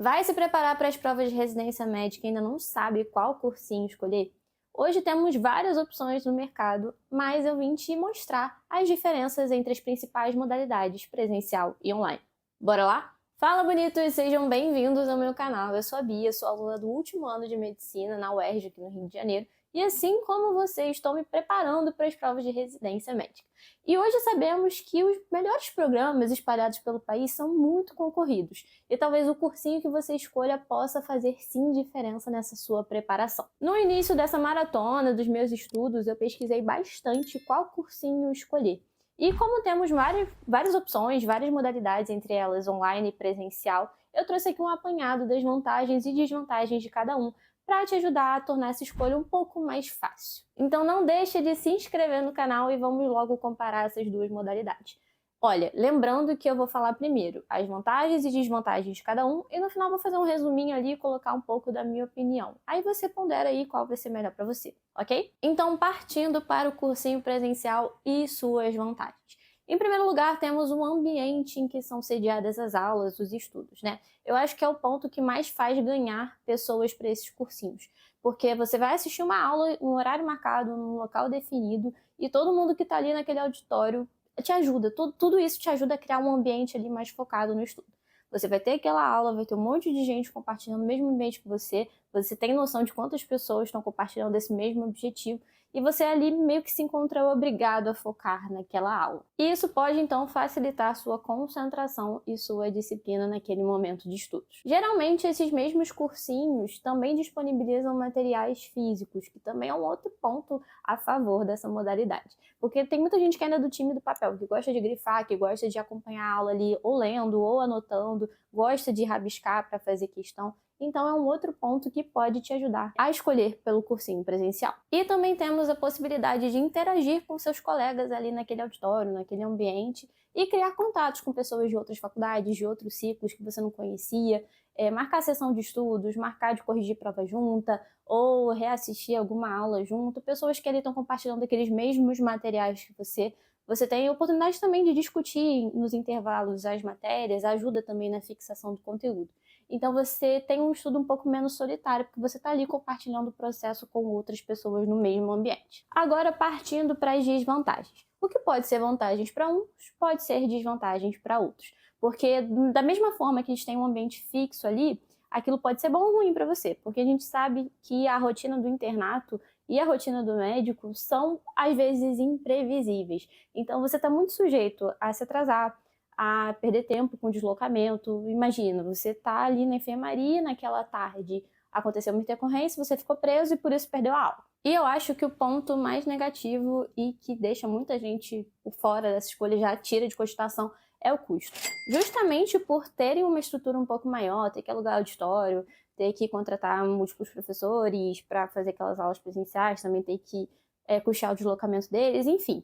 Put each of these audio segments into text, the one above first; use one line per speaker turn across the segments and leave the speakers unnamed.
Vai se preparar para as provas de residência médica e ainda não sabe qual cursinho escolher? Hoje temos várias opções no mercado, mas eu vim te mostrar as diferenças entre as principais modalidades presencial e online. Bora lá? Fala, bonitos! Sejam bem-vindos ao meu canal. Eu sou a Bia, sou aluna do último ano de Medicina na UERJ, aqui no Rio de Janeiro, e assim como vocês, estou me preparando para as provas de residência médica. E hoje sabemos que os melhores programas espalhados pelo país são muito concorridos, e talvez o cursinho que você escolha possa fazer sim diferença nessa sua preparação. No início dessa maratona dos meus estudos, eu pesquisei bastante qual cursinho escolher. E como temos várias opções, várias modalidades, entre elas online e presencial, eu trouxe aqui um apanhado das vantagens e desvantagens de cada um para te ajudar a tornar essa escolha um pouco mais fácil. Então não deixe de se inscrever no canal e vamos logo comparar essas duas modalidades. Olha, lembrando que eu vou falar primeiro as vantagens e desvantagens de cada um e no final vou fazer um resuminho ali e colocar um pouco da minha opinião. Aí você pondera aí qual vai ser melhor para você, ok? Então, partindo para o cursinho presencial e suas vantagens. Em primeiro lugar, temos o ambiente em que são sediadas as aulas, os estudos, né? Eu acho que é o ponto que mais faz ganhar pessoas para esses cursinhos. Porque você vai assistir uma aula, um horário marcado, num local definido, e todo mundo que está ali naquele auditório te ajuda, tudo isso te ajuda a criar um ambiente ali mais focado no estudo. Você vai ter aquela aula, vai ter um monte de gente compartilhando o mesmo ambiente que você tem noção de quantas pessoas estão compartilhando esse mesmo objetivo, e você ali meio que se encontra obrigado a focar naquela aula. E isso pode então facilitar sua concentração e sua disciplina naquele momento de estudos. Geralmente esses mesmos cursinhos também disponibilizam materiais físicos, que também é um outro ponto a favor dessa modalidade. Porque tem muita gente que ainda é do time do papel, que gosta de grifar, que gosta de acompanhar a aula ali ou lendo ou anotando, gosta de rabiscar para fazer questão. Então é um outro ponto que pode te ajudar a escolher pelo cursinho presencial. E também temos a possibilidade de interagir com seus colegas ali naquele auditório, naquele ambiente, e criar contatos com pessoas de outras faculdades, de outros ciclos que você não conhecia, marcar sessão de estudos, marcar de corrigir prova junta, ou reassistir alguma aula junto, pessoas que ali estão compartilhando aqueles mesmos materiais que você. Você tem a oportunidade também de discutir nos intervalos as matérias, ajuda também na fixação do conteúdo. Então você tem um estudo um pouco menos solitário, porque você está ali compartilhando o processo com outras pessoas no mesmo ambiente. Agora, partindo para as desvantagens. O que pode ser vantagens para uns, pode ser desvantagens para outros. Porque da mesma forma que a gente tem um ambiente fixo ali, aquilo pode ser bom ou ruim para você, porque a gente sabe que a rotina do internato e a rotina do médico são, às vezes, imprevisíveis. Então você está muito sujeito a se atrasar, a perder tempo com deslocamento. Imagina, você tá ali na enfermaria naquela tarde, aconteceu uma intercorrência, você ficou preso e por isso perdeu a aula. E eu acho que o ponto mais negativo e que deixa muita gente por fora dessa escolha, já tira de cogitação, é o custo. Justamente por terem uma estrutura um pouco maior, ter que alugar auditório, ter que contratar múltiplos professores para fazer aquelas aulas presenciais, também ter que custear o deslocamento deles, enfim.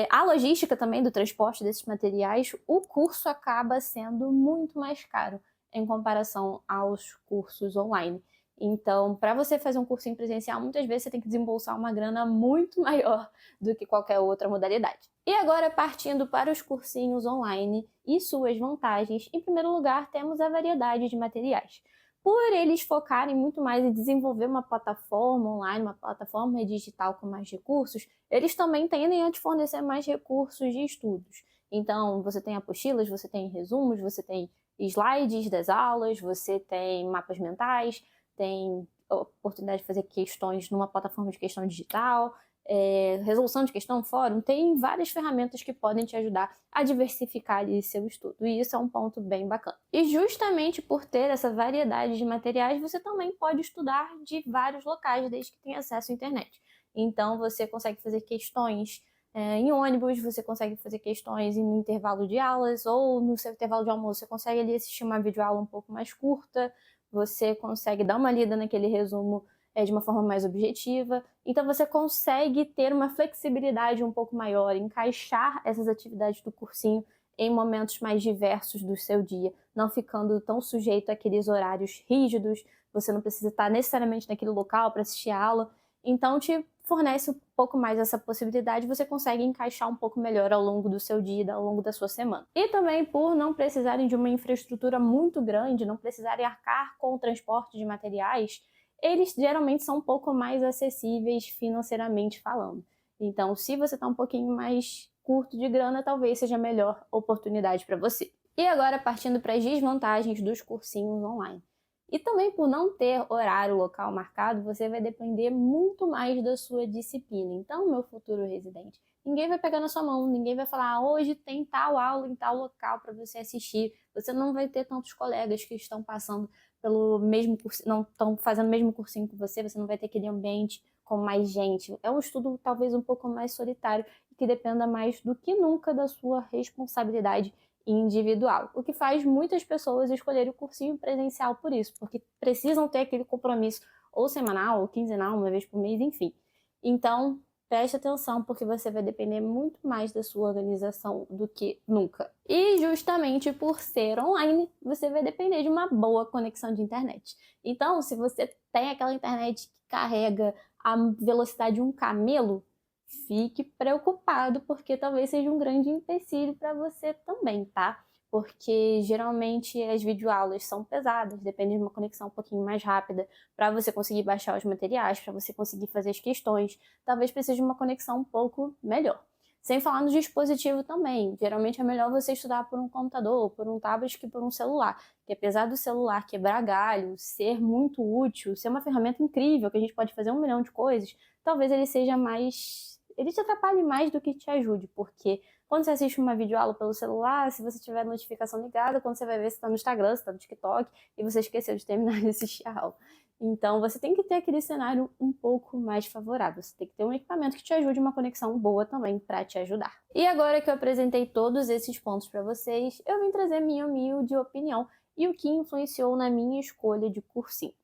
A logística também do transporte desses materiais, o curso acaba sendo muito mais caro em comparação aos cursos online. Então, para você fazer um cursinho presencial, muitas vezes você tem que desembolsar uma grana muito maior do que qualquer outra modalidade. E agora, partindo para os cursinhos online e suas vantagens, em primeiro lugar, temos a variedade de materiais. Por eles focarem muito mais em desenvolver uma plataforma online, uma plataforma digital com mais recursos, eles também tendem a te fornecer mais recursos de estudos. Então, você tem apostilas, você tem resumos, você tem slides das aulas, você tem mapas mentais, tem oportunidade de fazer questões numa plataforma de questão digital, resolução de questão, fórum, tem várias ferramentas que podem te ajudar a diversificar ali seu estudo, e isso é um ponto bem bacana. E justamente por ter essa variedade de materiais, você também pode estudar de vários locais, desde que tenha acesso à internet. Então você consegue fazer questões em ônibus, você consegue fazer questões no intervalo de aulas, ou no seu intervalo de almoço você consegue ali assistir uma videoaula um pouco mais curta, você consegue dar uma lida naquele resumo de uma forma mais objetiva. Então você consegue ter uma flexibilidade um pouco maior, encaixar essas atividades do cursinho em momentos mais diversos do seu dia, não ficando tão sujeito àqueles horários rígidos, você não precisa estar necessariamente naquele local para assistir a aula, então te fornece um pouco mais essa possibilidade, você consegue encaixar um pouco melhor ao longo do seu dia, ao longo da sua semana. E também por não precisarem de uma infraestrutura muito grande, não precisarem arcar com o transporte de materiais, eles geralmente são um pouco mais acessíveis financeiramente falando. Então, se você está um pouquinho mais curto de grana, talvez seja a melhor oportunidade para você. E agora, partindo para as desvantagens dos cursinhos online. E também por não ter horário local marcado, você vai depender muito mais da sua disciplina. Então, meu futuro residente, ninguém vai pegar na sua mão, ninguém vai falar, hoje tem tal aula em tal local para você assistir. Você não vai ter tantos colegas que estão passando pelo mesmo curso, não estão fazendo o mesmo cursinho que você não vai ter aquele ambiente com mais gente. É um estudo talvez um pouco mais solitário e que dependa mais do que nunca da sua responsabilidade individual, o que faz muitas pessoas escolherem o cursinho presencial por isso, porque precisam ter aquele compromisso ou semanal, ou quinzenal, uma vez por mês, enfim. Então, preste atenção, porque você vai depender muito mais da sua organização do que nunca. E justamente por ser online, você vai depender de uma boa conexão de internet. Então, se você tem aquela internet que carrega a velocidade de um camelo, fique preocupado, porque talvez seja um grande empecilho para você também, tá? Porque geralmente as videoaulas são pesadas, depende de uma conexão um pouquinho mais rápida para você conseguir baixar os materiais, para você conseguir fazer as questões. Talvez precise de uma conexão um pouco melhor. Sem falar no dispositivo também. Geralmente é melhor você estudar por um computador, por um tablet que por um celular. Que apesar do celular quebrar galho, ser muito útil, ser uma ferramenta incrível, que a gente pode fazer 1 milhão de coisas, talvez ele seja mais... ele te atrapalhe mais do que te ajude, porque quando você assiste uma videoaula pelo celular, se você tiver a notificação ligada, quando você vai ver se está no Instagram, se está no TikTok, e você esqueceu de terminar de assistir a aula. Então, você tem que ter aquele cenário um pouco mais favorável. Você tem que ter um equipamento que te ajude, uma conexão boa também para te ajudar. E agora que eu apresentei todos esses pontos para vocês, eu vim trazer minha humilde opinião e o que influenciou na minha escolha de cursinho.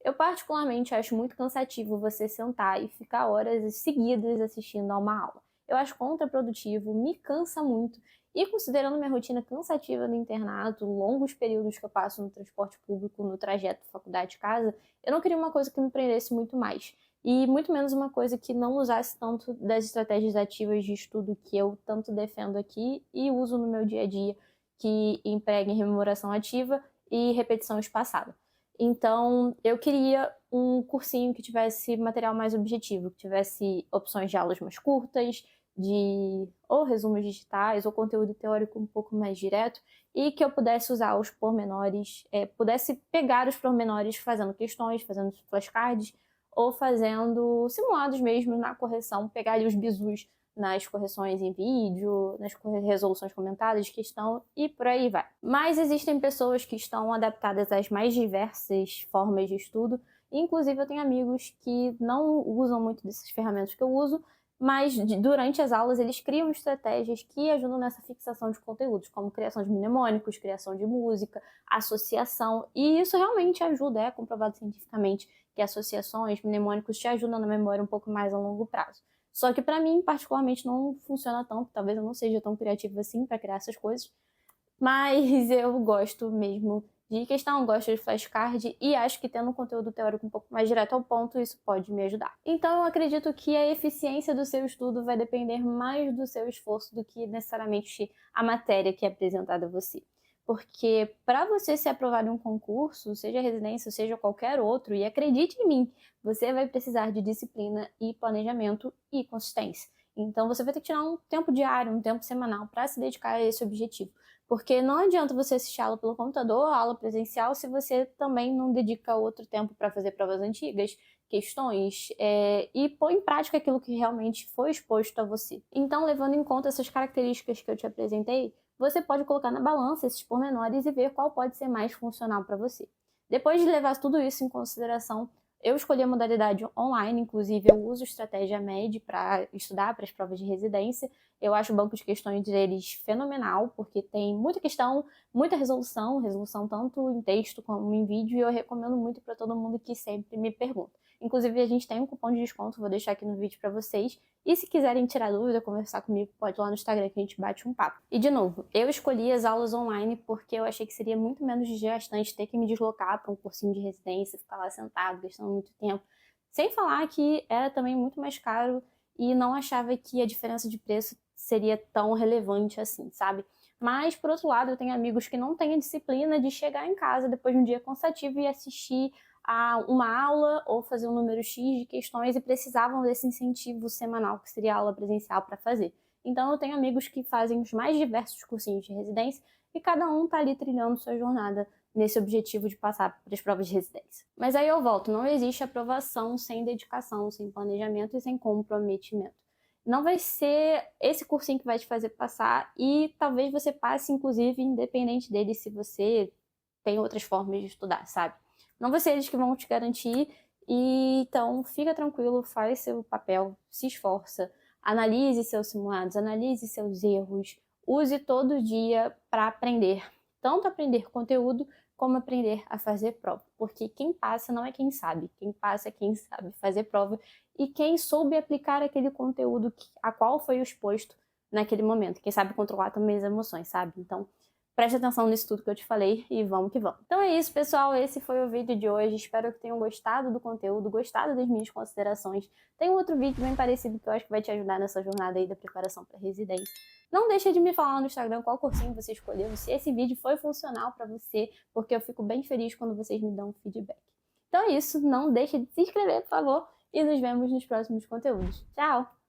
Eu particularmente acho muito cansativo você sentar e ficar horas seguidas assistindo a uma aula. Eu acho contraprodutivo, me cansa muito. E considerando minha rotina cansativa no internato, longos períodos que eu passo no transporte público, no trajeto faculdade-casa, eu não queria uma coisa que me prendesse muito mais. E muito menos uma coisa que não usasse tanto das estratégias ativas de estudo que eu tanto defendo aqui e uso no meu dia a dia, que empreguem rememoração ativa e repetição espaçada. Então, eu queria um cursinho que tivesse material mais objetivo, que tivesse opções de aulas mais curtas, de ou resumos digitais, ou conteúdo teórico um pouco mais direto, e que eu pudesse usar os pormenores, pudesse pegar os pormenores fazendo questões, fazendo flashcards, ou fazendo simulados mesmo na correção, pegar ali os bizus nas correções em vídeo, nas resoluções comentadas de questão e por aí vai. Mas existem pessoas que estão adaptadas às mais diversas formas de estudo, inclusive eu tenho amigos que não usam muito dessas ferramentas que eu uso, mas durante as aulas eles criam estratégias que ajudam nessa fixação de conteúdos, como criação de mnemônicos, criação de música, associação, e isso realmente ajuda, é comprovado cientificamente que associações, mnemônicos te ajudam na memória um pouco mais a longo prazo. Só que para mim, particularmente, não funciona tanto, talvez eu não seja tão criativa assim para criar essas coisas, mas eu gosto mesmo de questão, gosto de flashcard e acho que tendo um conteúdo teórico um pouco mais direto ao ponto, isso pode me ajudar. Então eu acredito que a eficiência do seu estudo vai depender mais do seu esforço do que necessariamente a matéria que é apresentada a você. Porque para você ser aprovado em um concurso, seja residência, seja qualquer outro, e acredite em mim, você vai precisar de disciplina e planejamento e consistência. Então você vai ter que tirar um tempo diário, um tempo semanal para se dedicar a esse objetivo. Porque não adianta você assistir aula pelo computador, aula presencial, se você também não dedica outro tempo para fazer provas antigas, questões, e pôr em prática aquilo que realmente foi exposto a você. Então, levando em conta essas características que eu te apresentei, você pode colocar na balança esses pormenores e ver qual pode ser mais funcional para você. Depois de levar tudo isso em consideração, eu escolhi a modalidade online, inclusive eu uso estratégia MED para estudar para as provas de residência. Eu acho o banco de questões deles fenomenal, porque tem muita questão, muita resolução tanto em texto como em vídeo, e eu recomendo muito para todo mundo que sempre me pergunta. Inclusive, a gente tem um cupom de desconto, vou deixar aqui no vídeo para vocês. E se quiserem tirar dúvida, conversar comigo, pode ir lá no Instagram que a gente bate um papo. E de novo, eu escolhi as aulas online porque eu achei que seria muito menos desgastante ter que me deslocar para um cursinho de residência, ficar lá sentado, gastando muito tempo. Sem falar que era também muito mais caro e não achava que a diferença de preço seria tão relevante assim, sabe? Mas, por outro lado, eu tenho amigos que não têm a disciplina de chegar em casa depois de um dia cansativo e assistir a uma aula ou fazer um número X de questões e precisavam desse incentivo semanal, que seria a aula presencial, para fazer. Então, eu tenho amigos que fazem os mais diversos cursinhos de residência e cada um está ali trilhando sua jornada nesse objetivo de passar para as provas de residência. Mas aí eu volto, não existe aprovação sem dedicação, sem planejamento e sem comprometimento. Não vai ser esse cursinho que vai te fazer passar e talvez você passe, inclusive, independente dele, se você tem outras formas de estudar, sabe? Não vai ser eles que vão te garantir, e então fica tranquilo, faz seu papel, se esforça, analise seus simulados, analise seus erros, use todo dia para aprender. Tanto aprender conteúdo, como aprender a fazer prova. Porque quem passa não é quem passa é quem sabe fazer prova e quem soube aplicar aquele conteúdo a qual foi exposto naquele momento. Quem sabe controlar também as emoções, sabe? Então, preste atenção nisso tudo que eu te falei e vamos que vamos. Então é isso, pessoal. Esse foi o vídeo de hoje. Espero que tenham gostado do conteúdo, gostado das minhas considerações. Tem um outro vídeo bem parecido que eu acho que vai te ajudar nessa jornada aí da preparação para residência. Não deixa de me falar no Instagram qual cursinho você escolheu, se esse vídeo foi funcional para você, porque eu fico bem feliz quando vocês me dão feedback. Então é isso. Não deixa de se inscrever, por favor, e nos vemos nos próximos conteúdos. Tchau!